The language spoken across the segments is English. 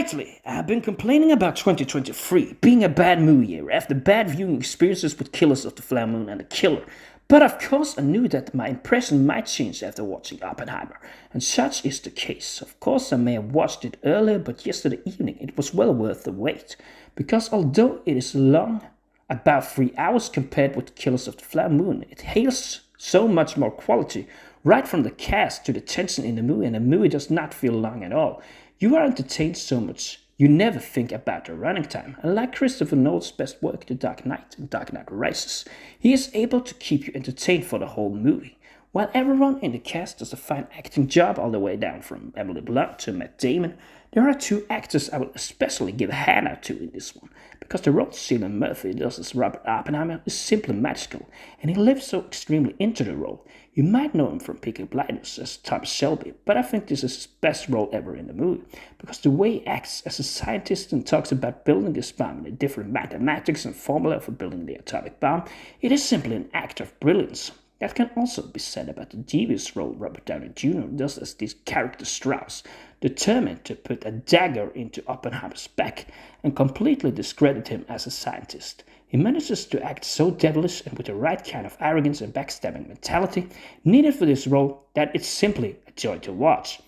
Lately, I've been complaining about 2023 being a bad movie year after bad viewing experiences with Killers of the Flower Moon and The Killer. But of course, I knew that my impression might change after watching Oppenheimer, and such is the case. Of course, I may have watched it earlier, but yesterday evening it was well worth the wait, because although it is long, about 3 hours compared with Killers of the Flower Moon, it hails so much more quality, right from the cast to the tension in the movie, and the movie does not feel long at all. You are entertained so much, you never think about the running time. And like Christopher Nolan's best work, The Dark Knight and Dark Knight Rises, he is able to keep you entertained for the whole movie. While everyone in the cast does a fine acting job all the way down from Emily Blunt to Matt Damon, there are two actors I will especially give a hand out to in this one, because the role Cillian Murphy does as Robert Oppenheimer is simply magical, and he lives so extremely into the role. You might know him from Peaky Blinders as Thomas Shelby, but I think this is his best role ever in the movie, because the way he acts as a scientist and talks about building this bomb and the different mathematics and formula for building the atomic bomb, it is simply an act of brilliance. That can also be said about the devious role Robert Downey Jr. does as this character Strauss, determined to put a dagger into Oppenheimer's back and completely discredit him as a scientist. He manages to act so devilish and with the right kind of arrogance and backstabbing mentality needed for this role that it's simply a joy to watch.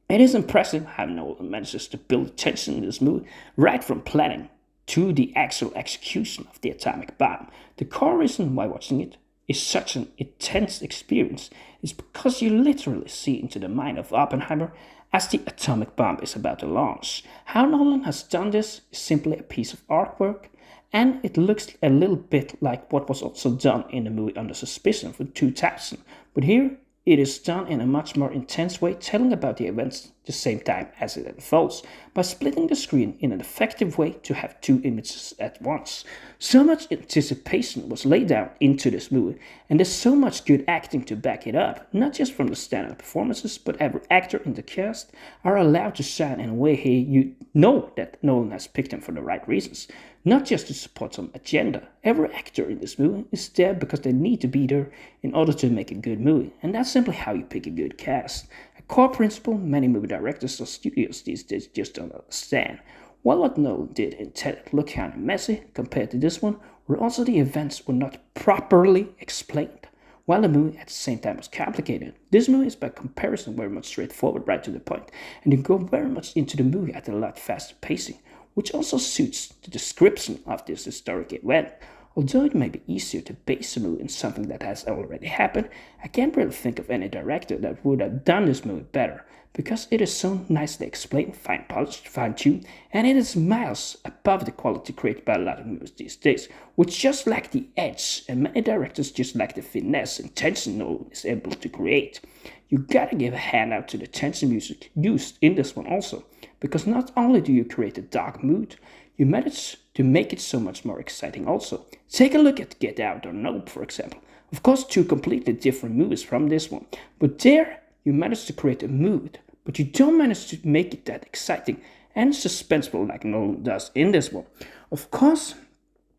It is impressive how Nolan manages to build tension in this movie, right from planning to the actual execution of the atomic bomb. The core reason why watching it is such an intense experience is because you literally see into the mind of Oppenheimer as the atomic bomb is about to launch. How Nolan has done this is simply a piece of artwork, and it looks a little bit like what was also done in the movie Under Suspicion from 2000, but here it is done in a much more intense way, telling about the events at the same time as it unfolds, by splitting the screen in an effective way to have two images at once. So much anticipation was laid down into this movie, and there's so much good acting to back it up, not just from the standout performances, but every actor in the cast are allowed to shine in a way here you know that Nolan has picked them for the right reasons, not just to support some agenda. Every actor in this movie is there because they need to be there in order to make a good movie, and that's simply how you pick a good cast. A core principle many movie directors or studios these days just don't understand. While what Nolan did in Tenet looked kind of messy compared to this one, where also the events were not properly explained, while the movie at the same time was complicated. This movie is by comparison very much straightforward, right to the point, and you go very much into the movie at a lot faster pacing, which also suits the description of this historic event. Although it may be easier to base a movie in something that has already happened, I can't really think of any director that would have done this movie better, because it is so nicely explained, fine polished, fine-tuned, and it is miles above the quality created by a lot of movies these days, which just lack the edge, and many directors just lack the finesse and tension Nolan is able to create. You gotta give a hand out to the tension music used in this one also, because not only do you create a dark mood, you manage to make it so much more exciting also. Take a look at Get Out or Nope, for example. Of course, two completely different movies from this one, but there you manage to create a mood, but you don't manage to make it that exciting and suspenseful like Nolan does in this one. Of course,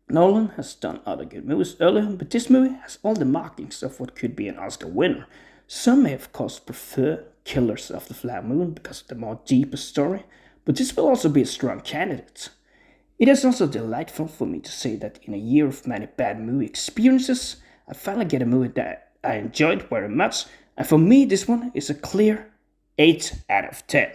Nolan has done other good movies earlier, but this movie has all the markings of what could be an Oscar winner. Some may of course prefer Killers of the Flower Moon because of the more deeper story, but this will also be a strong candidate. It is also delightful for me to say that in a year of many bad movie experiences, I finally get a movie that I enjoyed very much, and for me this one is a clear 8 out of 10.